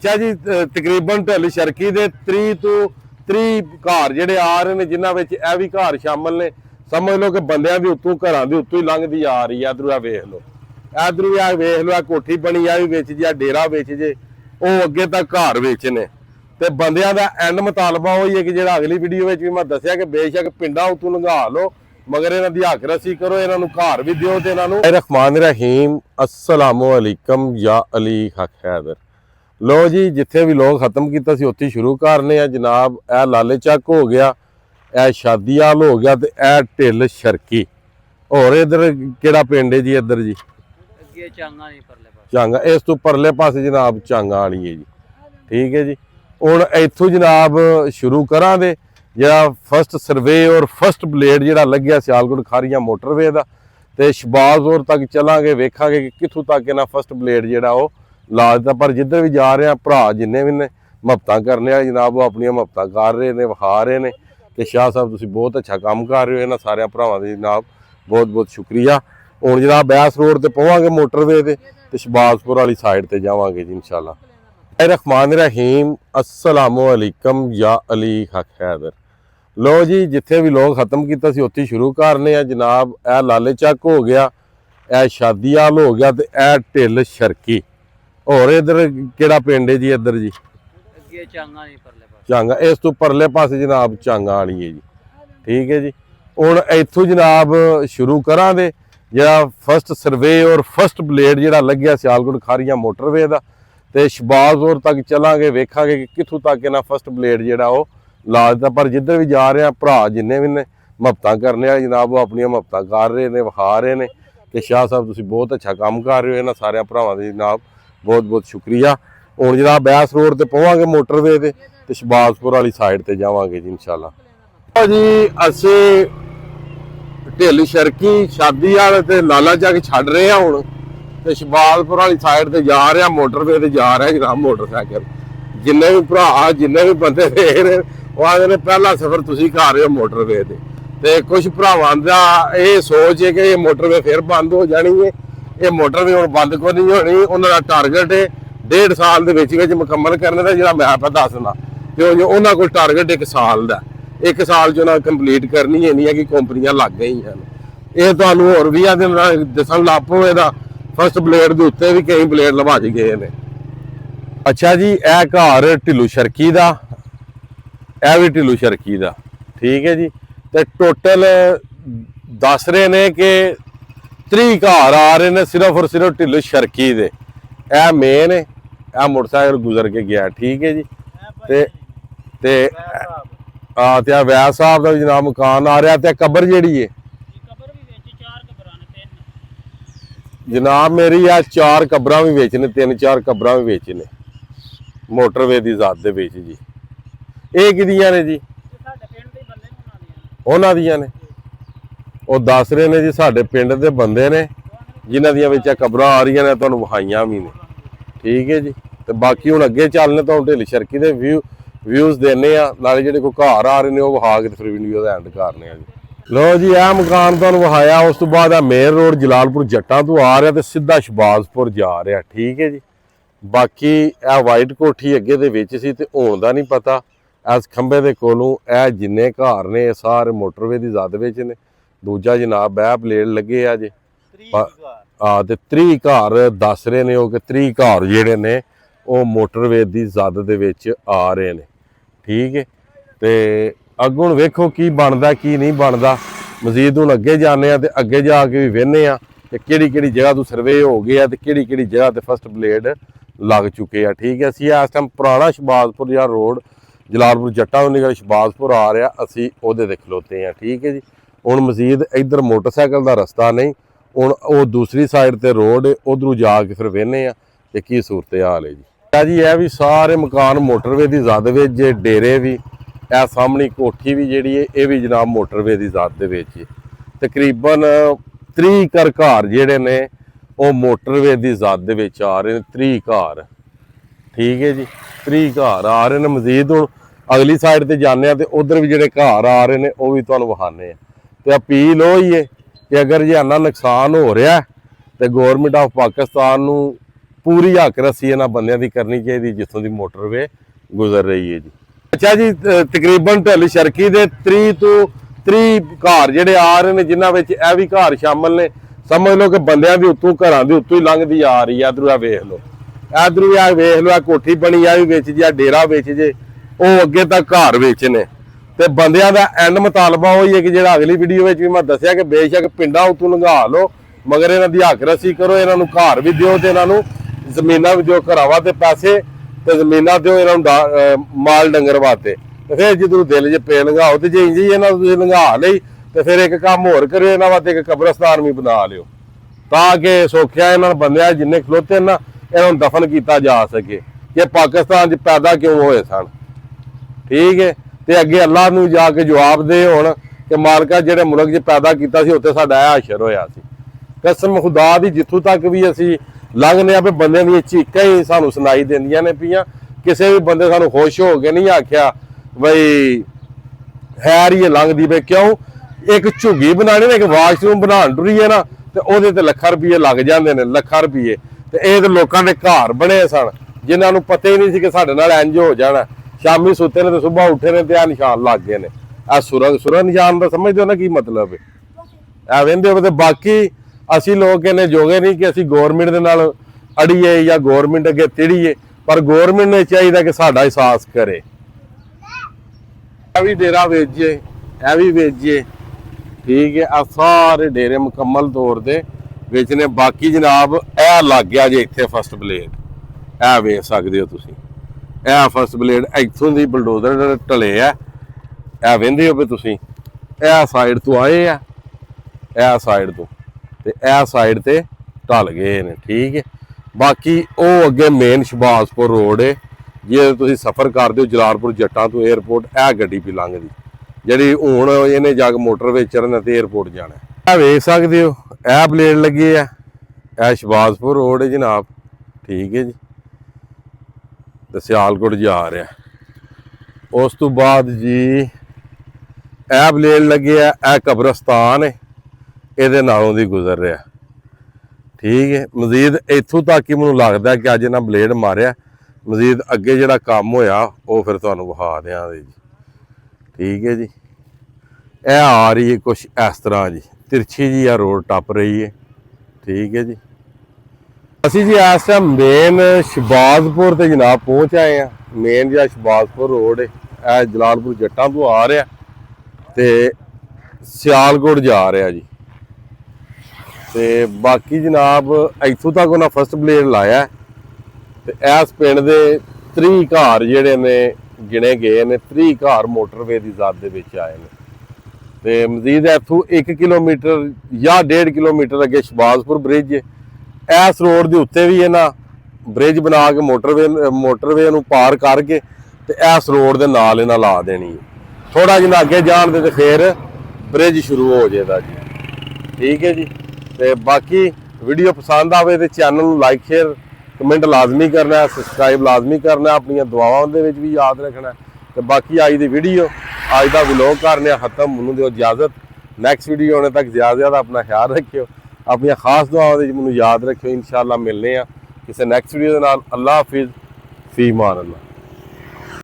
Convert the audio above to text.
अच्छा जी तकरीबन ढिल शर्की दे 30 तो 30 घर ਜਿਹੜੇ ਆ ਰਹੇ ਨੇ ਜਿਨ੍ਹਾਂ ਵਿੱਚ ਇਹ ਵੀ ਘਰ ਸ਼ਾਮਲ ਨੇ। ਸਮਝ ਲਓ ਕਿ ਬੰਦਿਆਂ ਦੀ ਉੱਤੋਂ ਘਰਾਂ ਦੇ ਉੱਤੋਂ ਹੀ ਲੰਘਦੀ ਆ ਰਹੀ ਆ। ਇਧਰੋਂ ਆ ਵੇਖ ਲਓ, ਇਧਰੋਂ ਆ ਵੇਖ ਲਓ, ਆ ਕੋਠੀ ਬਣੀ ਆ ਵੀ ਵਿੱਚ ਜੇ, ਡੇਰਾ ਵਿੱਚ ਜੇ, ਉਹ ਅੱਗੇ ਤੱਕ ਘਰ ਵਿੱਚ ਨੇ। ਤੇ ਬੰਦਿਆਂ ਦਾ ਐਂਡ ਮੁਤਾਲਬਾ ਉਹ ਹੀ ਹੈ ਕਿ ਜਿਹੜਾ ਅਗਲੀ ਵੀਡੀਓ ਵਿੱਚ ਵੀ ਮੈਂ ਦੱਸਿਆ ਕਿ ਬੇਸ਼ੱਕ ਪਿੰਡਾਂ ਉੱਤੋਂ ਲੰਘਾ ਲਓ ਮਗਰ ਇਹਨਾਂ ਦੀ ਹੱਕ ਰਸੀ ਕਰੋ, ਇਹਨਾਂ ਨੂੰ ਘਰ ਵੀ ਦਿਓ ਤੇ ਇਹਨਾਂ ਨੂੰ। ਰਹਿਮਾਨ ਰਹੀਮ, अस्सलामु अलैकुम या अली हक हैदर। लो जी, जिथे भी लोग खत्म किया सी उत्थे शुरू करने आ जनाब। ए लाले चक हो गया, ए शादीआल हो गया, ते ए ढिल शर्की। और इधर केड़ा पिंड है जी? इधर जी चांगा, इस तो परले पासे जनाब चांगा वाली है जी। ठीक है जी। हुण इत्थों जनाब शुरू करा दे जिहड़ा फस्ट सर्वे और फस्ट ब्लेड जिहड़ा लग्या सियालकोट खारियां मोटरवे दा, ते शबाजपुर तक चलांगे, वेखांगे कि कित्थों तक इन्हां फस्ट ब्लेड जिहड़ा वो ला दिता। पर जिधर भी जा रहे हैं भरा जिन्ने भी ने मुहब्बतां करने वाले जनाब वो अपनी मुहब्बतां कर रहे हैं, विखा रहे हैं कि शाह साहब तुसीं बहुत अच्छा काम कर रहे हो। इन्हां सारे भरावां दा जनाब बहुत बहुत शुक्रिया। हुण जनाब बैस रोड ते पवांगे मोटरवे ते शबाजपुर वाली साइड ते जावांगे जी इंशाअल्लाह। रहमान रहीम, अस्सलामु अलैकुम या अली हक हैदर। लो जी, जिथे भी लोग खत्म किया सी उत्थे शुरू करने आ जनाब। ए लाले चक हो गया, ए शादीआल हो गया, ते ए ढिल शर्की। और इधर केड़ा पिंड है जी? इधर जी चांगा, इस तो परले पासे जनाब चांगा वाली है जी। ठीक है जी। हुण इत्थों जनाब शुरू करा दे जिहड़ा फस्ट सर्वे और फस्ट ब्लेड जिहड़ा लग्या सियालकोट खारियां मोटरवे दा, ते शबाजपुर तक चलांगे, वेखांगे कि कित्थों तक इन्हां फस्ट ब्लेड जिहड़ा वो ला दिता। पर जिधर भी जा रहे हैं भरा जिन्ने भी ने मुहब्बतां करने वाले जनाब वो अपनी मुहब्बतां कर रहे हैं, विखा रहे हैं कि शाह साहब तुसीं बहुत अच्छा काम कर रहे हो। इन्हां सारे भरावां दा जनाब बहुत बहुत शुक्रिया। हुण जनाब बैस रोड ते पवांगे मोटरवे ते शबाजपुर वाली साइड ते जावांगे जी इंशाअल्लाह। जी असीं ढिल शर्की शादीआल ते लाला चक छड्ड रहे हैं हुण ते शबाजपुर वाली साइड ते जा रहे हैं मोटरवे ते जा रहे हैं जनाब मोटरसाइकिल। जिन्ने भी भरा जिन्ने भी बंदे देख रहे वो आखदे ने पहला सफर तुसीं कर रहे हो मोटरवे ते कुछ भरावां दा ये सोच है कि मोटरवे फिर बंद हो जानी है। ये मोटरवे हुण बंद को नहीं होनी, उन्हां दा टारगेट है 1.5 साल दे विच मुकम्मल करने का। जिहड़ा मैं आपको दसना ते उन्हां कोल टारगेट 1 साल दा, 1 साल च उन्हां कंप्लीट करनी है। नहीं है कि कंपनियां लग गई हैं। ये तुहानूं होर भी दसन लग पवे दा फस्ट ब्लेड दे उत्ते भी कई ब्लेड लवाज गए ने। अच्छा जी, यह घर ढिल्लू शर्की दा, यह भी ढिल्लू शर्की दा। ठीक है जी। तो टोटल दस रहे ने कि 30 घर आ रहे हैं सिर्फ और सिर्फ ढिल्लू शर्की दे। यह मेन है, यह मोटरसाइकिल गुजर के गया। ठीक है जी। ते वैद साहब का जनाब मकान आ रहा। तो कबर जी है जनाब मेरी आ 4 कबरां भी विच ने, 3-4 कबरां भी विच ने मोटरवे की ज़ात दे विच जी। ये किदियां ने जी? उन्हां दियां ने। वो दस रहे ने जी साडे पिंड दे बंदे ने जिन्हां दियां विच कबरां आ रही ने, तुहानूं विखाइयां भी ने। ठीक है जी। तो बाकी हुण अगे चलने तो ढिल शर्की दे व्यूज़ देने आ, नाले जिहड़े कोई घर आ रहे ने वो विखा के फिर वीडियो दा एंड करने आ जी। लो जी, यह मकान तुहानूं विखाया। उस तो बाद मेन रोड जलालपुर जट्टां तो आ रहा तो सीधा शबाजपुर जा रहा। ठीक है जी। बाकी यह वाइट कोठी अगे दे विच सी ते हुण दा नहीं पता। इस खंबे दे कोलों यह जिन्ने घर ने सारे मोटरवे की ज़द विच ने। दूजा जनाब बैह ब्लेड लगे आ जे। ते 30 घर दस रहे ने कि 30 घर जिहड़े ने वो मोटरवे की ज़द दे विच आ रहे ने। ठीक है। तो अगों वेखो की बनदा की नहीं बनदा। मजीद हुण अगे जाने ते अगे जाके भी वेखने आ कि किहड़ी जगह तो सर्वे हो गया ते किहड़ी जगह ते फस्ट ब्लेड लग चुके हैं। ठीक है। असीं इस टाइम पुराना शबाजपुर या रोड जलालपुर जट्टां तो निकल शबाजपुर आ रहा, असीं उहदे ते खलोते हैं। ठीक है जी। हुण मजीद इधर मोटरसाइकिल का रस्ता नहीं, हुण वो दूसरी साइड ते रोड उधरों जाके फिर वेखने आ कि की सूरत हाल है जी। यह भी सारे मकान मोटरवे की ज़द विच जे, डेरे भी, यह सामने कोठी भी जिहड़ी है ये भी जनाब मोटरवे की ज़द दे विच। तकरीबन 30 घर जिहड़े ने वो मोटरवे की ज़द दे विच आ रहे हैं। 30 घर। ठीक है जी। 30 घर आ रहे हैं। मजीद हुण अगली साइड ते जाने तो उधर भी जिहड़े घर आ रहे हैं वो भी तुहानूं विखाने। तो अपील हो ही है कि अगर जे इन्ना नुकसान हो रहा है तो गौरमेंट ऑफ पाकिस्तान नूं ਪੂਰੀ ਹੱਕ ਰੱਸੀ ਇਹਨਾਂ ਬੰਦਿਆਂ ਦੀ ਕਰਨੀ ਚਾਹੀਦੀ ਜਿੱਥੋਂ ਦੀ ਮੋਟਰਵੇ ਗੁਜ਼ਰ ਰਹੀ ਹੈ ਜੀ। ਅੱਛਾ ਜੀ, ਤਕਰੀਬਨ ਢਿੱਲ ਸ਼ਰਕੀ ਦੇ 30 ਤੋਂ 30 ਘਰ ਜਿਹੜੇ ਆ ਰਹੇ ਨੇ, ਜਿਨ੍ਹਾਂ ਵਿੱਚ ਇਹ ਵੀ ਘਰ ਸ਼ਾਮਲ ਨੇ। ਸਮਝ ਲਓ ਕਿ ਬੰਦਿਆਂ ਦੀ ਉੱਤੋਂ, ਘਰਾਂ ਦੇ ਉੱਤੋਂ ਹੀ ਲੰਘਦੀ ਆ ਰਹੀ ਹੈ। ਇਧਰੋਂ ਆ ਵੇਖ ਲਓ, ਇਧਰੋਂ ਆ ਵੇਖ ਲਓ, ਆ ਕੋਠੀ ਬਣੀ ਆ ਵੀ ਵਿੱਚ ਜੇ, ਡੇਰਾ ਵਿੱਚ ਜੇ, ਉਹ ਅੱਗੇ ਤੱਕ ਘਰ ਵਿੱਚ ਨੇ। ਤੇ ਬੰਦਿਆਂ ਦਾ ਐਂਡ ਮੁਤਾਲਬਾ ਉਹੀ ਹੈ ਕਿ ਜਿਹੜਾ ਅਗਲੀ ਵੀਡੀਓ ਵਿੱਚ ਵੀ ਮੈਂ ਦੱਸਿਆ ਕਿ ਬੇਸ਼ੱਕ ਪਿੰਡਾਂ ਉੱਤੋਂ ਲੰਘਾ ਲਓ, ਮਗਰ ਇਹਨਾਂ ਦੀ ਹੱਕ ਰੱਸੀ ਕਰੋ, ਇਹਨਾਂ ਨੂੰ ਘਰ ਵੀ ਦਿਓ ਤੇ ਇਹਨਾਂ ਨੂੰ ਜ਼ਮੀਨਾਂ ਵੀ ਦਿਓ, ਘਰਾਵਾਂ ਤੇ ਪੈਸੇ ਤੇ ਜ਼ਮੀਨਾਂ ਦਿਓ ਇਹਨਾਂ ਨੂੰ ਮਾਲ ਡੰਗਰ ਵਾਸਤੇ। ਤੇ ਫਿਰ ਜਦੋਂ ਦਿਲ 'ਚ ਪੇ ਲੰਘਾਓ, ਤੇ ਜੇ ਇੰਝ ਹੀ ਇਹਨਾਂ ਨੂੰ ਤੁਸੀਂ ਲੰਘਾ ਲਈ ਤੇ ਫਿਰ ਇੱਕ ਕੰਮ ਹੋਰ ਕਰਿਓ, ਇਹਨਾਂ ਵਾਸਤੇ ਇੱਕ ਕਬਰਸਤਾਨ ਵੀ ਬਣਾ ਲਿਓ, ਤਾਂ ਕਿ ਸੌਖਿਆ ਇਹਨਾਂ ਬੰਦਿਆਂ ਜਿੰਨੇ ਖਲੋਤੇ ਨਾ ਇਹਨਾਂ ਨੂੰ ਦਫਨ ਕੀਤਾ ਜਾ ਸਕੇ। ਕਿ ਪਾਕਿਸਤਾਨ 'ਚ ਪੈਦਾ ਕਿਉਂ ਹੋਏ ਸਨ, ਠੀਕ ਹੈ। ਤੇ ਅੱਗੇ ਅੱਲਾਹ ਨੂੰ ਜਾ ਕੇ ਜਵਾਬ ਦੇ ਹੁਣ ਕਿ ਮਾਲਕਾ ਜਿਹੜੇ ਮੁਲਕ 'ਚ ਪੈਦਾ ਕੀਤਾ ਸੀ ਉੱਥੇ ਸਾਡਾ ਇਹ ਅਸ਼ਰ ਹੋਇਆ ਸੀ। ਕਸਮ ਖੁਦਾ ਦੀ, ਜਿੱਥੋਂ ਤੱਕ ਵੀ ਅਸੀਂ ਲੰਘਦੇ ਆ ਵੀ ਬੰਦਿਆਂ ਦੀਆਂ ਚੀਕਾਂ ਹੀ ਸਾਨੂੰ ਸੁਣਾਈ ਦਿੰਦੀਆਂ ਨੇ ਪਈਆਂ। ਕਿਸੇ ਵੀ ਬੰਦੇ ਸਾਨੂੰ ਖੁਸ਼ ਹੋ ਕੇ ਨਹੀਂ ਆਖਿਆ ਬਈ ਹੈਰ ਹੀ ਲੰਘਦੀ ਪਈ। ਕਿਉਂ? ਇੱਕ ਝੁੱਗੀ ਬਣਾਣੀ ਨੇ, ਇੱਕ ਵਾਸ਼ਰੂਮ ਬਣਾਉਣ ਟੁਰੀ ਹੈ ਨਾ, ਤੇ ਉਹਦੇ ਤੇ ਲੱਖਾਂ ਰੁਪਏ ਲੱਗ ਜਾਂਦੇ ਨੇ, ਲੱਖਾਂ ਰੁਪਏ। ਤੇ ਇਹ ਤੇ ਲੋਕਾਂ ਦੇ ਘਰ ਬਣੇ ਸਨ ਜਿਨ੍ਹਾਂ ਨੂੰ ਪਤਾ ਹੀ ਨਹੀਂ ਸੀ ਕਿ ਸਾਡੇ ਨਾਲ ਇੰਜ ਹੋ ਜਾਣਾ। ਸ਼ਾਮੀ ਸੁੱਤੇ ਨੇ ਤੇ ਸਵੇਰ ਉੱਠੇ ਨੇ ਤੇ ਆ ਨਿਸ਼ਾਨ ਲੱਗ ਗਏ ਨੇ। ਆ ਸੁਰੰਗ ਨਿਸ਼ਾਨ ਦਾ ਸਮਝਦੇ ਹੋ ਨਾ ਕੀ ਮਤਲਬ ਹੈ? ਐ ਵੇਂਦੇ ਹੋ। ਤੇ ਬਾਕੀ ਅਸੀਂ ਲੋਕ ਇਹਨੇ ਜੋਗੇ ਨਹੀਂ ਕਿ ਅਸੀਂ ਗੌਰਮੈਂਟ ਦੇ ਨਾਲ ਅੜੀਏ ਜਾਂ ਗੌਰਮੈਂਟ ਅੱਗੇ ਤਿੜੀਏ, ਪਰ ਗੌਰਮੈਂਟ ਨੂੰ ਚਾਹੀਦਾ ਕਿ ਸਾਡਾ ਅਹਿਸਾਸ ਕਰੇ। ਇਹ ਵੀ ਡੇਰਾ ਵੇਚੀਏ, ਇਹ ਵੀ ਵੇਚੀਏ, ਠੀਕ ਹੈ। ਆ ਸਾਰੇ ਡੇਰੇ ਮੁਕੰਮਲ ਤੌਰ ਤੇ ਵੇਚਨੇ। ਬਾਕੀ ਜਨਾਬ ਇਹ ਲੱਗ ਗਿਆ ਜੇ ਇੱਥੇ ਫਸਟ ਬਲੇਡ, ਇਹ ਵੇਚ ਸਕਦੇ ਹੋ ਤੁਸੀਂ। ਇਹ ਫਸਟ ਬਲੇਡ ਇੱਥੋਂ ਦੀ ਬਲਡੋਜ਼ਰ ਢਲੇ ਆ, ਇਹ ਵੇਂਦੇ ਹੋ ਵੀ ਤੁਸੀਂ। ਇਹ ਸਾਈਡ ਤੋਂ ਆਏ ਆ, ਇਹ ਸਾਈਡ ਤੋਂ, ਤੇ ਇਹ ਸਾਈਡ ਤੇ ਢਲ ਗਏ ਨੇ, ਠੀਕ ਹੈ। ਬਾਕੀ ਉਹ ਅੱਗੇ ਮੇਨ ਸ਼ਬਾਜ਼ਪੁਰ ਰੋਡ ਹੈ, ਜੇ ਤੁਸੀਂ ਸਫ਼ਰ ਕਰਦੇ ਹੋ ਜਲਾਲਪੁਰ ਜੱਟਾਂ ਤੋਂ ਏਅਰਪੋਰਟ, ਇਹ ਗੱਡੀ ਵੀ ਲੰਘਦੀ ਜਿਹੜੀ ਹੁਣ ਇਹਨੇ ਜਾ ਕੇ ਮੋਟਰਵੇ ਚੜ੍ਹਨਾ ਤੇ ਏਅਰਪੋਰਟ ਜਾਣਾ। ਇਹ ਵੇਖ ਸਕਦੇ ਹੋ, ਇਹ ਬਲੇਡ ਲੱਗੇ ਆ, ਇਹ ਸ਼ਬਾਜ਼ਪੁਰ ਰੋਡ ਹੈ ਜਨਾਬ, ਠੀਕ ਹੈ ਜੀ। ਤੇ ਸਿਆਲਕੋਟ ਜਾ ਰਿਹਾ। ਉਸ ਤੋਂ ਬਾਅਦ ਜੀ ਇਹ ਬਲੇਡ ਲੱਗੇ ਆ, ਇਹ ਕਬਰਸਤਾਨ ਹੈ, ਇਹਦੇ ਨਾਲੋਂ ਦੀ ਗੁਜ਼ਰ ਰਿਹਾ, ਠੀਕ ਹੈ। ਮਜ਼ੀਦ ਇੱਥੋਂ ਤੱਕ ਹੀ ਮੈਨੂੰ ਲੱਗਦਾ ਕਿ ਅੱਜ ਇਹਨਾਂ ਬਲੇਡ ਮਾਰਿਆ। ਮਜ਼ੀਦ ਅੱਗੇ ਜਿਹੜਾ ਕੰਮ ਹੋਇਆ ਉਹ ਫਿਰ ਤੁਹਾਨੂੰ ਵਿਖਾ ਦਿਆਂਗੇ ਜੀ, ਠੀਕ ਹੈ ਜੀ। ਇਹ ਆ ਰਹੀ ਹੈ ਕੁਛ ਇਸ ਤਰ੍ਹਾਂ ਜੀ, ਤਿਰਛੀ ਜੀ ਆ ਰੋਡ ਟੱਪ ਰਹੀ ਹੈ, ਠੀਕ ਹੈ ਜੀ। ਅਸੀਂ ਜੀ ਇਸ ਟਾਈਮ ਮੇਨ ਸ਼ਬਾਜ਼ਪੁਰ ਤੇ ਜਨਾਬ ਪਹੁੰਚ ਆਏ ਆ। ਮੇਨ ਜਿਹੜਾ ਸ਼ਬਾਜ਼ਪੁਰ ਰੋਡ ਹੈ, ਇਹ ਜਲਾਲਪੁਰ ਜੱਟਾਂ ਤੋਂ ਆ ਰਿਹਾ ਤੇ ਸਿਆਲਕੋਟ ਜਾ ਰਿਹਾ ਜੀ। ਤੇ ਬਾਕੀ ਜਨਾਬ ਇੱਥੋਂ ਤੱਕ ਉਹਨਾਂ ਫਸਟ ਬਲੇਡ ਲਾਇਆ। ਤੇ ਇਸ ਪਿੰਡ ਦੇ 30 ਘਰ ਜਿਹੜੇ ਨੇ ਗਿਣੇ ਗਏ ਨੇ, 30 ਘਰ ਮੋਟਰਵੇ ਦੀ ਜ਼ਦ ਦੇ ਵਿੱਚ ਆਏ ਨੇ। ਤੇ ਮਜ਼ੀਦ ਇੱਥੋਂ 1 ਕਿਲੋਮੀਟਰ ਜਾਂ 1.5 ਕਿਲੋਮੀਟਰ ਅੱਗੇ ਸ਼ਬਾਜ਼ਪੁਰ ਬ੍ਰਿਜ ਹੈ। ਇਸ ਰੋਡ ਦੇ ਉੱਤੇ ਵੀ ਇਹਨਾਂ ਬ੍ਰਿਜ ਬਣਾ ਕੇ ਮੋਟਰਵੇ ਨੂੰ ਪਾਰ ਕਰਕੇ ਤੇ ਇਸ ਰੋਡ ਦੇ ਨਾਲ ਇਹਨਾਂ ਲਾ ਦੇਣੀ ਹੈ। ਥੋੜਾ ਜਿਹਾ ਅੱਗੇ ਜਾਣ ਦੇ ਤੇ ਫਿਰ ਬ੍ਰਿਜ ਸ਼ੁਰੂ ਹੋ ਜਾਏਗਾ ਜੀ, ਠੀਕ ਹੈ ਜੀ। ਤੇ ਬਾਕੀ ਵੀਡੀਓ ਪਸੰਦ ਆਵੇ ਤੇ ਚੈਨਲ ਨੂੰ ਲਾਈਕ ਸ਼ੇਅਰ ਕਮੈਂਟ ਲਾਜ਼ਮੀ ਕਰਨਾ, ਸਬਸਕ੍ਰਾਈਬ ਲਾਜ਼ਮੀ ਕਰਨਾ, ਆਪਣੀਆਂ ਦੁਆਵਾਂ ਦੇ ਵਿੱਚ ਵੀ ਯਾਦ ਰੱਖਣਾ। ਤੇ ਬਾਕੀ ਅੱਜ ਦੀ ਵੀਡੀਓ, ਅੱਜ ਦਾ ਵਲੌਗ ਕਰਨੇ ਖਤਮ। ਮੈਨੂੰ ਦਿਓ ਇਜਾਜ਼ਤ, ਨੈਕਸਟ ਵੀਡੀਓ ਆਉਣੇ ਤੱਕ ਜ਼ਿਆਦਾ ਆਪਣਾ ਖਿਆਲ ਰੱਖਿਓ, ਆਪਣੀਆਂ ਖਾਸ ਦੁਆਵਾਂ ਦੇ ਵਿੱਚ ਮੈਨੂੰ ਯਾਦ ਰੱਖਿਓ। ਇਨਸ਼ਾਅੱਲਾ ਮਿਲਨੇ ਆ ਕਿਸੇ ਨੈਕਸਟ ਵੀਡੀਓ ਦੇ ਨਾਲ। ਅੱਲਾਹ ਹਾਫਿਜ਼, ਫੀ ਮਾਨ ਅੱਲਾਹ।